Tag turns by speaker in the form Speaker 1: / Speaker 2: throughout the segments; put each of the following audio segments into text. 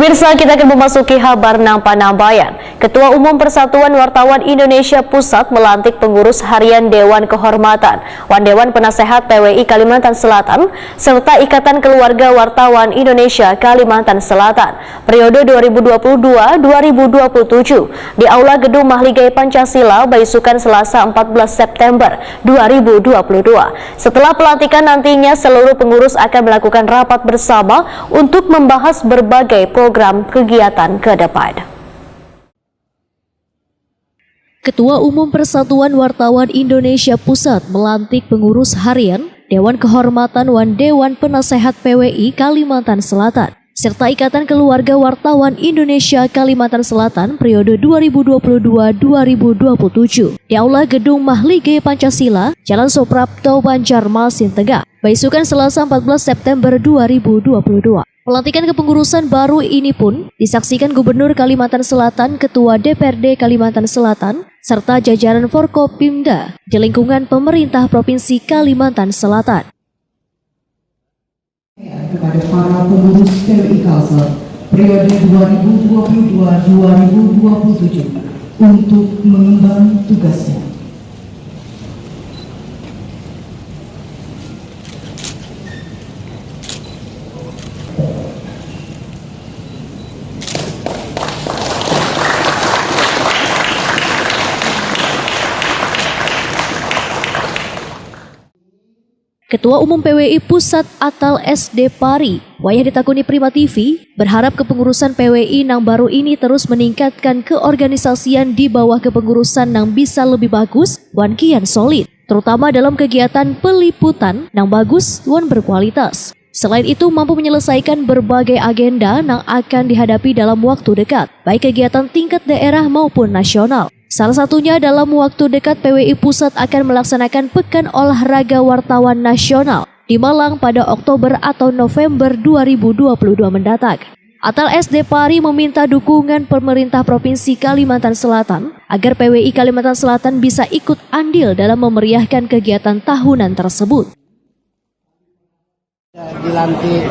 Speaker 1: Pemirsa, kita akan memasuki kabar Nampan-Nambayan. Ketua Umum Persatuan Wartawan Indonesia Pusat melantik pengurus harian Dewan Kehormatan, Dewan Penasehat PWI Kalimantan Selatan, serta Ikatan Keluarga Wartawan Indonesia Kalimantan Selatan, periode 2022-2027 di Aula Gedung Mahligai Pancasila, Baisukan, Selasa 14 September 2022. Setelah pelantikan nantinya seluruh pengurus akan melakukan rapat bersama untuk membahas berbagai program kegiatan ke depan. Ketua Umum Persatuan Wartawan Indonesia Pusat melantik pengurus harian Dewan Kehormatan Dewan Penasehat PWI Kalimantan Selatan serta Ikatan Keluarga Wartawan Indonesia Kalimantan Selatan periode 2022-2027 di Aula Gedung Mahligai Pancasila, Jalan Soprapto, Banjarmasin Tengah, Baisukan, Selasa 14 September 2022. Pelantikan kepengurusan baru ini pun disaksikan Gubernur Kalimantan Selatan, Ketua DPRD Kalimantan Selatan, serta jajaran Forkopimda di lingkungan pemerintah Provinsi Kalimantan Selatan.
Speaker 2: Kepada para pengurus PWI Kalsel periode 2022-2027 untuk mengemban tugasnya.
Speaker 1: Ketua Umum PWI Pusat Atal SD Pari, Wayah ditakuni Prima TV, berharap kepengurusan PWI nang baru ini terus meningkatkan keorganisasian di bawah kepengurusan nang bisa lebih bagus wan kian solid, terutama dalam kegiatan peliputan nang bagus wan berkualitas. Selain itu mampu menyelesaikan berbagai agenda nang akan dihadapi dalam waktu dekat, baik kegiatan tingkat daerah maupun nasional. Salah satunya dalam waktu dekat PWI Pusat akan melaksanakan Pekan Olahraga Wartawan Nasional di Malang pada Oktober atau November 2022 mendatang. Atal SD Pari meminta dukungan pemerintah Provinsi Kalimantan Selatan agar PWI Kalimantan Selatan bisa ikut andil dalam memeriahkan kegiatan tahunan tersebut.
Speaker 3: Dilantik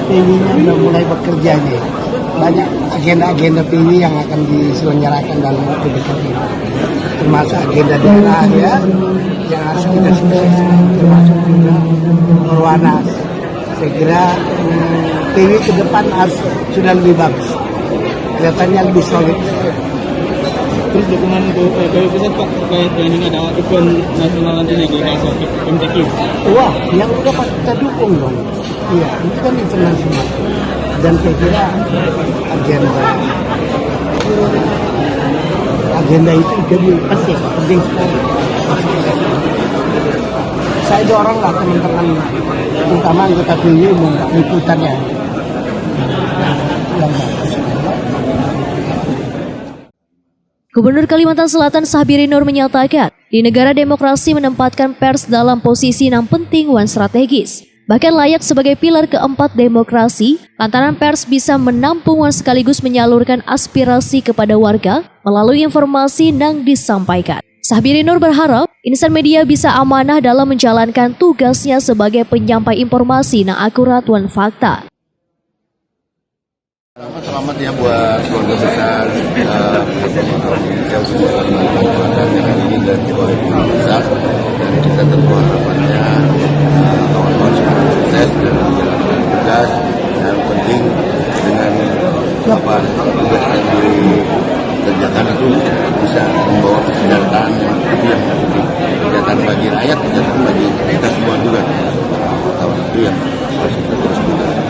Speaker 3: PWI-nya sudah mulai bekerja nih. Banyak agenda-agenda PWI yang akan diselenggarakan dalam waktu dekat ini, termasuk agenda daerah ya yang harus kita sukseskan, termasuk juga Orwanas. Saya kira PWI ke depan harus sudah lebih bagus, kelihatannya lebih solid.
Speaker 4: Terus dukungan untuk PWI Pusat Pak terkait dengan ada event nasional nantinya di MTQ.
Speaker 3: Wah, yang dapat kita dukung dong. Iya, itu kan internasional. Dan saya kira agenda itu jadi penting sekali. Saya doronglah teman-teman, terutama anggota PWI membuat liputannya yang bagus.
Speaker 1: Gubernur Kalimantan Selatan Sahbiri Nur menyatakan, di negara demokrasi menempatkan pers dalam posisi yang penting wan strategis. Bahkan layak sebagai pilar keempat demokrasi, lantaran pers bisa menampung sekaligus menyalurkan aspirasi kepada warga melalui informasi yang disampaikan. Sahbiri Nur berharap insan media bisa amanah dalam menjalankan tugasnya sebagai penyampai informasi yang akurat dan fakta.
Speaker 5: Selamat ya buat keluarga besar Indonesia khususnya Kalimantan Selatan yang hari ini dari Ketua Umum Pusat, dan kita tentu harapannya kawan-kawan sekarang sukses dan menjalankan tugas. Yang penting dengan tugas yang dikerjakan itu bisa membawa kesejahteraan, itu yang penting. Kesejahteraan bagi rakyat, kesejahteraan bagi kita semua juga. Itu yang harus kita terus berjalan.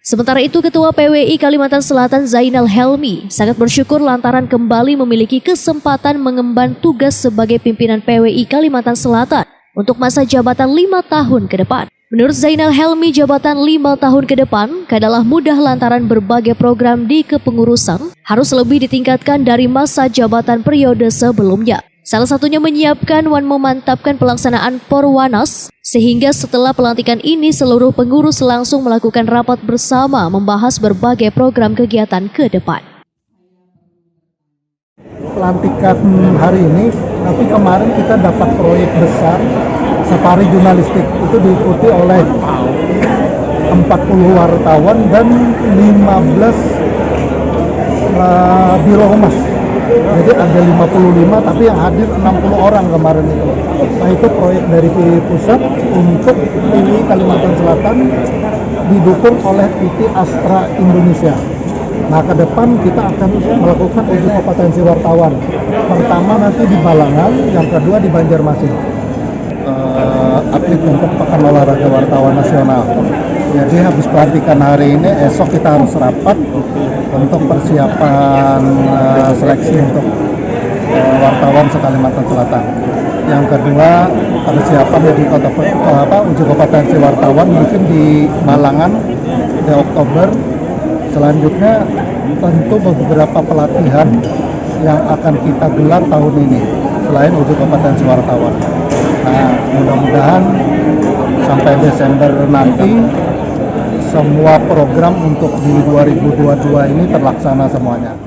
Speaker 1: Sementara itu, Ketua PWI Kalimantan Selatan Zainal Helmi sangat bersyukur lantaran kembali memiliki kesempatan mengemban tugas sebagai pimpinan PWI Kalimantan Selatan untuk masa jabatan 5 tahun ke depan. Menurut Zainal Helmi, jabatan 5 tahun ke depan kadalah mudah lantaran berbagai program di kepengurusan harus lebih ditingkatkan dari masa jabatan periode sebelumnya. Salah satunya menyiapkan dan memantapkan pelaksanaan Porwanas, sehingga setelah pelantikan ini seluruh pengurus langsung melakukan rapat bersama membahas berbagai program kegiatan ke depan.
Speaker 6: Pelantikan hari ini, tapi kemarin kita dapat proyek besar safari jurnalistik, itu diikuti oleh 40 wartawan dan 15 biro humas. Jadi ada 55 tapi yang hadir 60 orang kemarin itu. Nah itu proyek dari PWI Pusat untuk PWI Kalimantan Selatan didukung oleh PT Astra Indonesia. Nah ke depan kita akan melakukan uji kompetensi wartawan. Pertama nanti di Balangan, yang kedua di Banjarmasin. Atlet untuk Pekan Olahraga Wartawan Nasional. Jadi habis pelantikan hari ini, esok kita harus rapat untuk persiapan seleksi untuk wartawan se-Kalimantan Selatan. Yang kedua, persiapan di uji kompetensi wartawan mungkin di Malangan di Oktober. Selanjutnya tentu beberapa pelatihan yang akan kita gelar tahun ini selain uji kompetensi wartawan. Nah, mudah-mudahan sampai Desember nanti semua program untuk di 2022 ini terlaksana semuanya.